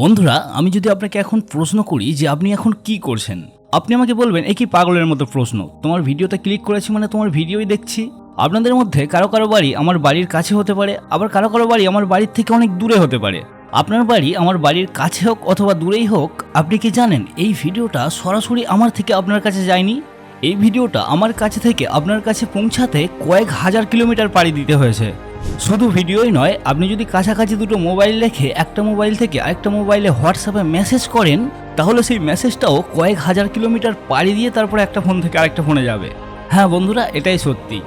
বন্ধুরা, আমি যদি আপনাকে এখন প্রশ্ন করি যে আপনি এখন কি করছেন, আপনি আমাকে বলবেন এ কি পাগলের মতো প্রশ্ন, তোমার ভিডিওতে ক্লিক করেছি মানে তোমার ভিডিওই দেখছি। আপনাদের মধ্যে কারো কারো বাড়ি আমার বাড়ির কাছে হতে পারে, আবার কারো কারো বাড়ি আমার বাড়ির থেকে অনেক দূরে হতে পারে। আপনার বাড়ি আমার বাড়ির কাছে হোক অথবা দূরেই হোক, আপনি কি জানেন এই ভিডিওটা সরাসরি আমার থেকে আপনার কাছে যায়নি। এই ভিডিওটা আমার কাছে থেকে আপনার কাছে পৌঁছাতে কয়েক হাজার কিলোমিটার পাড়ি দিতে হয়েছে। শুধু ভিডিওই নয়, আপনি যদি কাছাকাছি দুটো মোবাইল রেখে একটা মোবাইল থেকে আরেকটা মোবাইলে হোয়াটসঅ্যাপে মেসেজ করেন, তাহলে সেই মেসেজটাও কয়েক হাজার কিলোমিটার পাড়ি দিয়ে তারপরে একটা ফোন থেকে আরেকটা ফোনে যাবে। হ্যাঁ বন্ধুরা, এটাই সত্যি।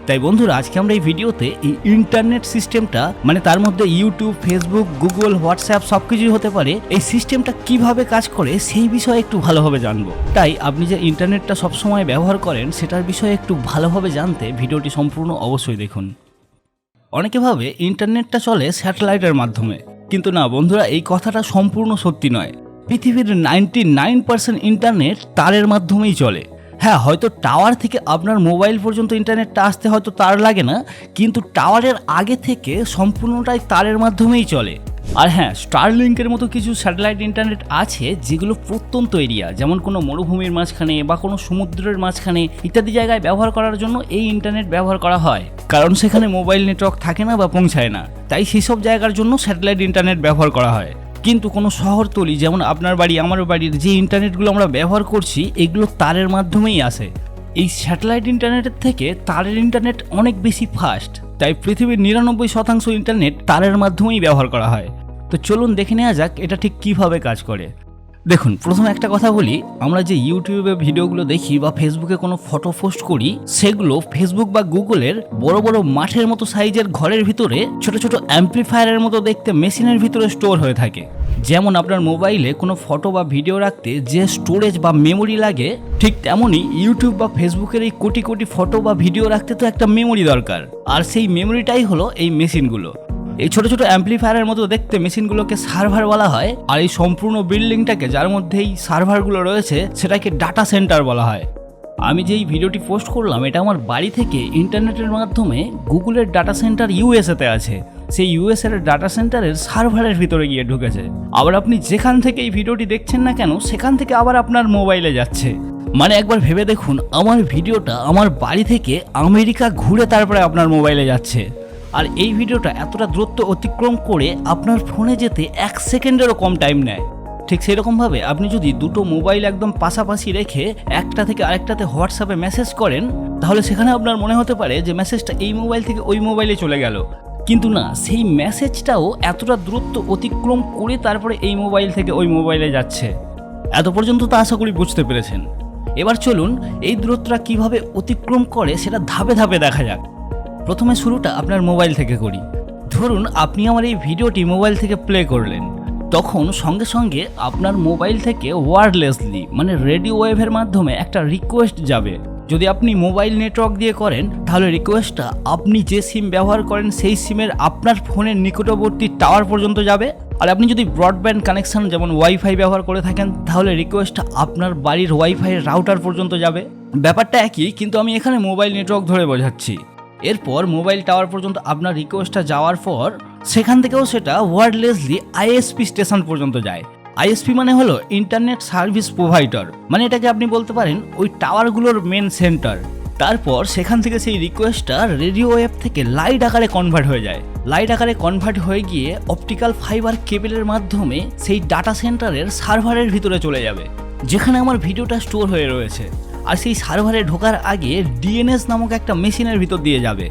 তাই বন্ধুরা, আজকে আমরা এই ভিডিওতে এই ইন্টারনেট সিস্টেমটা, মানে তার মধ্যে ইউটিউব, ফেসবুক, গুগল, হোয়াটসঅ্যাপ সব কিছুই হতে পারে, এই সিস্টেমটা কিভাবে কাজ করে সেই বিষয়ে একটু ভালোভাবে জানবো। তাই আপনি যে ইন্টারনেটটা সবসময় ব্যবহার করেন সেটার বিষয়ে একটু ভালোভাবে জানতে ভিডিওটি সম্পূর্ণ অবশ্যই দেখুন। অনেকে ভাবে ইন্টারনেটটা চলে স্যাটেলাইটের মাধ্যমে, কিন্তু না বন্ধুরা, এই কথাটা সম্পূর্ণ সত্যি নয়। পৃথিবীর 99% ইন্টারনেট তারের মাধ্যমেই চলে। হ্যাঁ, হয়তো টাওয়ার থেকে আপনার মোবাইল পর্যন্ত ইন্টারনেটটা আসতে হয়তো তার লাগে না, কিন্তু টাওয়ারের আগে থেকে সম্পূর্ণটাই তারের মাধ্যমেই চলে। আর হ্যাঁ, স্টারলিংকের মতো কিছু স্যাটেলাইট ইন্টারনেট আছে যেগুলো প্রত্যন্ত এরিয়া, যেমন কোনো মরুভূমির মাঝখানে বা কোনো সমুদ্রের মাঝখানে ইত্যাদি জায়গায় ব্যবহার করার জন্য এই ইন্টারনেট ব্যবহার করা হয়, কারণ সেখানে মোবাইল নেটওয়ার্ক থাকে না বা পৌঁছায় না। তাই সেসব জায়গার জন্য স্যাটেলাইট ইন্টারনেট ব্যবহার করা হয়। কিন্তু কোনো শহরতলি, যেমন আপনার বাড়ি আমার বাড়ির যে ইন্টারনেটগুলো আমরা ব্যবহার করছি, এগুলো তারের মাধ্যমেই আসে। এই স্যাটেলাইট ইন্টারনেটের থেকে তারের ইন্টারনেট অনেক বেশি ফাস্ট, তাই পৃথিবীর 99% ইন্টারনেট তারের মাধ্যমেই ব্যবহার করা হয়। তো চলুন দেখে নেওয়া যাক এটা ঠিক কিভাবে কাজ করে। দেখুন, প্রথমে একটা কথা বলি, আমরা যে ইউটিউবে ভিডিওগুলো দেখি বা ফেসবুকে কোনো ফটো পোস্ট করি, সেগুলো ফেসবুক বা গুগলের বড় বড় মাঠের মতো সাইজের ঘরের ভিতরে ছোট ছোট অ্যাম্প্লিফায়ারের মতো দেখতে মেশিনের ভিতরে স্টোর হয়ে থাকে। যেমন আপনার মোবাইলে কোনো ফটো বা ভিডিও রাখতে যে স্টোরেজ বা মেমোরি লাগে, ঠিক তেমনই ইউটিউব বা ফেসবুকের এই কোটি কোটি ফটো বা ভিডিও রাখতে তো একটা মেমোরি দরকার, আর সেই মেমোরিটাই হলো এই মেশিনগুলো। এই ছোট ছোট অ্যাম্প্লিফায়ারের মতো দেখতে মেশিনগুলোকে সার্ভার বলা হয়, আর এই সম্পূর্ণ বিল্ডিংটাকে, যার মধ্যে এই সার্ভারগুলো রয়েছে, সেটাকে ডাটা সেন্টার বলা হয়। আমি যেই ভিডিওটি পোস্ট করলাম, এটা আমার বাড়ি থেকে ইন্টারনেটের মাধ্যমে গুগলের ডাটা সেন্টার ইউএসএতে আছে। সেই ইউএসএর ডাটা সেন্টারের সার্ভারের ভিতরে গিয়ে ঢুকেছে। আবার আপনি যেখান থেকে এই ভিডিওটি দেখছেন না কেন, সেখান থেকে আবার আপনার মোবাইলে যাচ্ছে। মানে একবার ভেবে দেখুন, আমার ভিডিওটা আমার বাড়ি থেকে আমেরিকা ঘুরে তারপরে আপনার মোবাইলে যাচ্ছে। আর এই ভিডিওটা এতটা দূরত্ব অতিক্রম করে আপনার ফোনে যেতে 1 সেকেন্ডেরও কম টাইম নেয়। ঠিক সেরকমভাবে আপনি যদি দুটো মোবাইল একদম পাশাপাশি রেখে একটা থেকে আরেকটাতে হোয়াটসঅ্যাপে মেসেজ করেন, তাহলে সেখানে আপনার মনে হতে পারে যে মেসেজটা এই মোবাইল থেকে ওই মোবাইলে চলে গেল, কিন্তু না, সেই মেসেজটাও এতটা দূরত্ব অতিক্রম করে তারপরে এই মোবাইল থেকে ওই মোবাইলে যাচ্ছে। এত পর্যন্ত তো আশা করি বুঝতে পেরেছেন। এবার চলুন এই দূরত্বটা কিভাবে অতিক্রম করে সেটা ধাপে ধাপে দেখা যাক। প্রথমে শুরুটা আপনার মোবাইল থেকে করি। ধরুন আপনি আমার এই ভিডিওটি মোবাইল থেকে প্লে করলেন, তখন সঙ্গে সঙ্গে আপনার মোবাইল থেকে ওয়্যারলেসলি, মানে রেডিও ওয়েভের মাধ্যমে একটা রিকোয়েস্ট যাবে। যদি আপনি মোবাইল নেটওয়ার্ক দিয়ে করেন, তাহলে রিকোয়েস্টটা আপনি যে সিম ব্যবহার করেন সেই সিমের আপনার ফোনের নিকটবর্তী টাওয়ার পর্যন্ত যাবে। আর আপনি যদি ব্রডব্যান্ড কানেকশন যেমন ওয়াইফাই ব্যবহার করে থাকেন, তাহলে রিকোয়েস্টটা আপনার বাড়ির ওয়াইফাই রাউটার পর্যন্ত যাবে। ব্যাপারটা একই, কিন্তু আমি এখানে মোবাইল নেটওয়ার্ক ধরে বোঝাচ্ছি। এরপর মোবাইল টাওয়ার পর্যন্ত আপনার রিকোয়েস্টটা যাওয়ার পর সেখান থেকেও সেটা ওয়্যারলেসলি আইএসপি স্টেশন পর্যন্ত যায়। আইএসপি মানে হলো ইন্টারনেট সার্ভিস প্রোভাইডার, মানে এটাকে আপনি বলতে পারেন ওই টাওয়ারগুলোর মেন সেন্টার। তারপর সেখান থেকে সেই রিকোয়েস্টটা রেডিও ওয়েভ থেকে লাইট আকারে কনভার্ট হয়ে যায়। লাইট আকারে কনভার্ট হয়ে গিয়ে অপটিক্যাল ফাইবার কেবলের মাধ্যমে সেই ডাটা সেন্টারের সার্ভারের ভিতরে চলে যাবে, যেখানে আমার ভিডিওটা স্টোর হয়ে রয়েছে। আর সেই সার্ভারে ঢোকার আগে ডিএনএস নামক একটা মেশিনের ভিতর দিয়ে যাবে।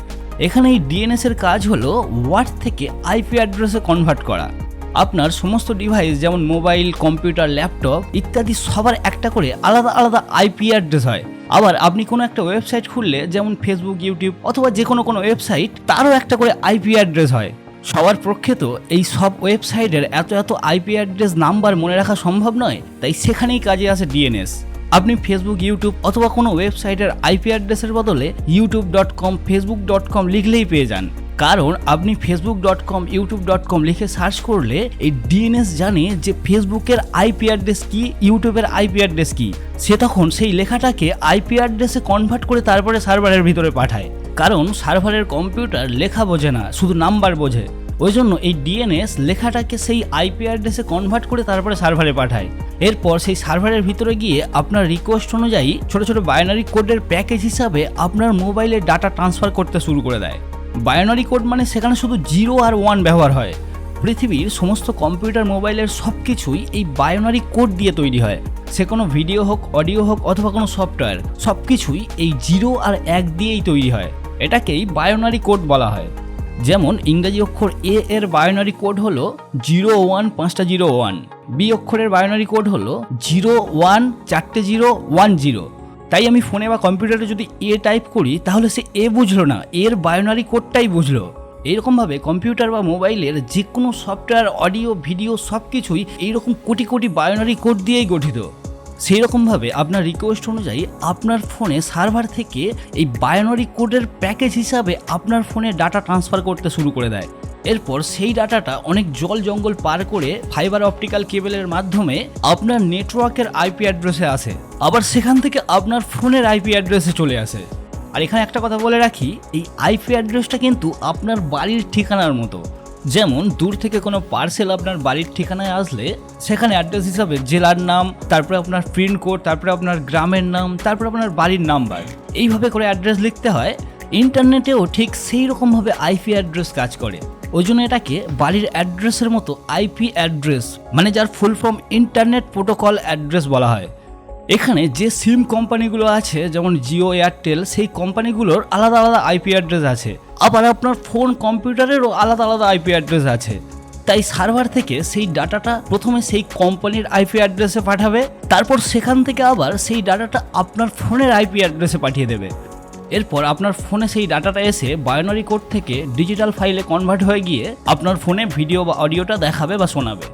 এখানে এই ডিএনএস এর কাজ হলো ওয়ার্ড থেকে আইপি অ্যাড্রেসে কনভার্ট করা। আপনার সমস্ত ডিভাইস যেমন মোবাইল, কম্পিউটার, ল্যাপটপ ইত্যাদি সবার একটা করে আলাদা আলাদা আইপি অ্যাড্রেস হয়। আবার আপনি কোনো একটা ওয়েবসাইট খুললে, যেমন ফেসবুক, ইউটিউব অথবা যে কোনো ওয়েবসাইট, তারও একটা করে আইপি অ্যাড্রেস হয়। সবার পক্ষে তো এই সব ওয়েবসাইটের এত এত আইপি অ্যাড্রেস নাম্বার মনে রাখা সম্ভব নয়, তাই সেখানেই কাজে আসে ডিএনএস। আপনি ফেসবুক, ইউটিউব অথবা কোনো ওয়েবসাইটের আইপি অ্যাড্রেসের বদলে youtube.com, facebook.com লিখলেই পেয়ে যান, কারণ আপনি facebook.com, youtube.com লিখে সার্চ করলে এই ডিএনএস জানে যে ফেসবুকের আইপি অ্যাড্রেস কি, ইউটিউবের আইপি অ্যাড্রেস কি। সে তখন সেই লেখাটাকে আইপি অ্যাড্রেসে কনভার্ট করে তারপরে সার্ভারের ভিতরে পাঠায়, কারণ সার্ভারের কম্পিউটার লেখা বোঝে না, শুধু নাম্বার বোঝে। ওই জন্য এই ডিএনএস লেখাটাকে সেই আইপি অ্যাড্রেসে কনভার্ট করে তারপরে সার্ভারে পাঠায়। এরপর সেই সার্ভারের ভিতরে গিয়ে আপনার রিকোয়েস্ট অনুযায়ী ছোট ছোট বাইনারি কোডের প্যাকেজ হিসাবে আপনার মোবাইলে ডাটা ট্রান্সফার করতে শুরু করে দেয়। বাইনারি কোড মানে সেখানে শুধু 0 আর 1 ব্যবহার হয়। পৃথিবীর সমস্ত কম্পিউটার মোবাইলের সব কিছুই এই বাইনারি কোড দিয়ে তৈরি হয়। সে কোনো ভিডিও হোক, অডিও হোক অথবা কোনো সফটওয়্যার, সব কিছুই এই 0 আর 1 দিয়েই তৈরি হয়। এটাকেই বাইনারি কোড বলা হয়। যেমন ইংরেজি অক্ষর এ এর বাইনারি কোড হলো 01 5টা 01, বি অক্ষরের বাইনারি কোড হলো 01 4টে 010। তাই আমি ফোনে বা কম্পিউটারে যদি এ টাইপ করি তাহলে সে এ বুঝলো না, এর বাইনারি কোডটাই বুঝলো। এইরকমভাবে কম্পিউটার বা মোবাইলের যে কোনো সফটওয়্যার, অডিও, ভিডিও সব কিছুই এইরকম কোটি কোটি বাইনারি কোড দিয়েই গঠিত। সেই রকমভাবে আপনার রিকোয়েস্ট অনুযায়ী আপনার ফোনে সার্ভার থেকে এই বাইনারি কোডের প্যাকেজ হিসাবে আপনার ফোনে ডাটা ট্রান্সফার করতে শুরু করে দেয়। এরপর সেই ডাটাটা অনেক জল জঙ্গল পার করে ফাইবার অপটিক্যাল কেবলের মাধ্যমে আপনার নেটওয়ার্কের আইপি অ্যাড্রেসে আসে, আবার সেখান থেকে আপনার ফোনের আইপি অ্যাড্রেসে চলে আসে। আর এখানে একটা কথা বলে রাখি, এই আইপি অ্যাড্রেসটা কিন্তু আপনার বাড়ির ঠিকানার মতো। যেমন দূর থেকে কোনো পার্সেল আপনার বাড়ির ঠিকানায় আসলে সেখানে অ্যাড্রেস হিসাবে জেলার নাম, তারপরে আপনার পিন কোড, তারপরে আপনার গ্রামের নাম, তারপরে আপনার বাড়ির নাম্বার, এইভাবে করে অ্যাড্রেস লিখতে হয়। ইন্টারনেটেও ঠিক সেই রকমভাবে আইপি অ্যাড্রেস কাজ করে। ওই জন্য এটাকে বাড়ির অ্যাড্রেসের মতো আইপি অ্যাড্রেস, মানে যার full form internet protocol address বলা হয়। এখানে যে সিম কোম্পানিগুলো আছে যেমন জিও, এয়ারটেল, সেই কোম্পানিগুলোর আলাদা আলাদা আইপি অ্যাড্রেস আছে। আবার আপনার ফোন, কম্পিউটারেরও আলাদা আলাদা আইপি অ্যাড্রেস আছে। তাই সার্ভার থেকে সেই ডাটাটা প্রথমে সেই কোম্পানির আইপি অ্যাড্রেসে পাঠাবে, তারপর সেখান থেকে আবার সেই ডাটাটা আপনার ফোনের আইপি অ্যাড্রেসে পাঠিয়ে দেবে। এরপর আপনার ফোনে সেই ডাটাটা এসে বাইনারি কোড থেকে ডিজিটাল ফাইলে কনভার্ট হয়ে গিয়ে আপনার ফোনে ভিডিও বা অডিওটা দেখাবে বা শোনাবে।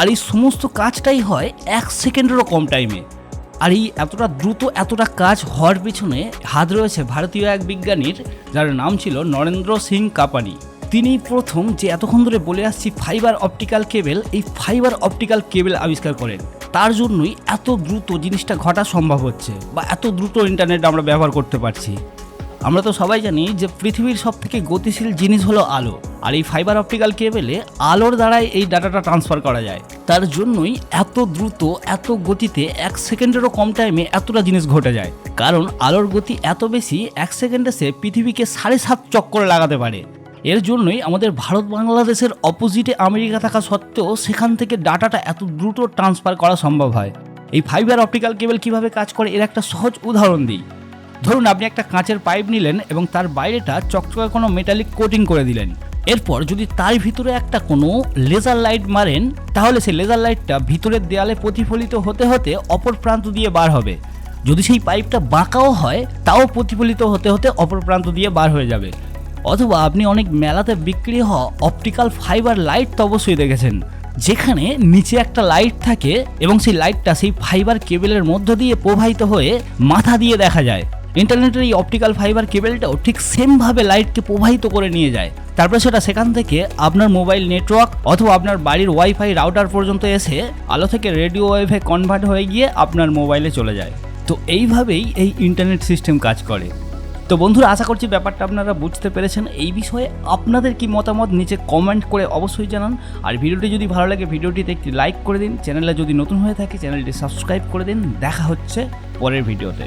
আর এই সমস্ত কাজটাই হয় 1 সেকেন্ডেরও কম টাইমে। আর এই এতটা দ্রুত এতটা কাজ হওয়ার পিছনে হাত রয়েছে ভারতীয় এক বিজ্ঞানীর, যার নাম ছিল নরেন্দ্র সিং কাপানি। তিনি প্রথম, যে এতক্ষণ ধরে বলে আসছি ফাইবার অপটিক্যাল কেবল, এই ফাইবার অপটিক্যাল কেবল আবিষ্কার করেন। তার জন্যই এত দ্রুত জিনিসটা ঘটা সম্ভব হচ্ছে, বা এত দ্রুত ইন্টারনেট আমরা ব্যবহার করতে পারছি। আমরা তো সবাই জানি যে পৃথিবীর সব থেকে গতিশীল জিনিস হলো আলো, আর এই ফাইবার অপটিক্যাল কেবলে আলোর দ্বারাই এই ডাটাটা ট্রান্সফার করা যায়। তার জন্যই এত দ্রুত, এত গতিতে 1 সেকেন্ডেরও কম টাইমে এতটা জিনিস ঘটে যায়। কারণ আলোর গতি এত বেশি, 1 সেকেন্ডে সে পৃথিবীকে 7.5 চক্কর লাগাতে পারে। এর জন্যই আমাদের ভারত বাংলাদেশের অপোজিটে আমেরিকা থাকা সত্ত্বেও সেখান থেকে ডাটাটা এত দ্রুত ট্রান্সফার করা সম্ভব হয়। এই ফাইবার অপটিক্যাল কেবল কিভাবে কাজ করে এর একটা সহজ উদাহরণ দিই। ধরুন আপনি একটা কাঁচের পাইপ নিলেন এবং তার বাইরেটা চকচকে কোনো মেটালিক কোটিং করে দিলেন। এরপর যদি তার ভিতরে একটা কোনো লেজার লাইট মারেন, তাহলে সেই লেজার লাইটটা ভিতরের দেয়ালে প্রতিফলিত হতে হতে অপর প্রান্ত দিয়ে বার হবে। যদি সেই পাইপটা বাঁকাও হয় তাও প্রতিফলিত হতে হতে অপর প্রান্ত দিয়ে বার হয়ে যাবে। অথবা আপনি অনেক মেলাতে বিক্রি হওয়া অপটিক্যাল ফাইবার লাইট তো অবশ্যই দেখেছেন, যেখানে নিচে একটা লাইট থাকে এবং সেই লাইটটা সেই ফাইবার কেবলের মধ্য দিয়ে প্রবাহিত হয়ে মাথা দিয়ে দেখা যায়। ইন্টারনেটের এই অপটিক্যাল ফাইবার কেবলটাও ঠিক সেমভাবে লাইটকে প্রবাহিত করে নিয়ে যায়। তারপরে সেটা সেখান থেকে আপনার মোবাইল নেটওয়ার্ক অথবা আপনার বাড়ির ওয়াইফাই রাউটার পর্যন্ত এসে আলো থেকে রেডিও ওয়েভে কনভার্ট হয়ে গিয়ে আপনার মোবাইলে চলে যায়। তো এইভাবেই এই ইন্টারনেট সিস্টেম কাজ করে। তো বন্ধুরা, আশা করছি ব্যাপারটা আপনারা বুঝতে পেরেছেন। এই বিষয়ে আপনাদের কি মতামত নিচে কমেন্ট করে অবশ্যই জানান। আর ভিডিওটি যদি ভালো লাগে ভিডিওটিতে একটি লাইক করে দিন। চ্যানেলে যদি নতুন হয়ে থাকে চ্যানেলটি সাবস্ক্রাইব করে দিন। দেখা হচ্ছে পরের ভিডিওতে।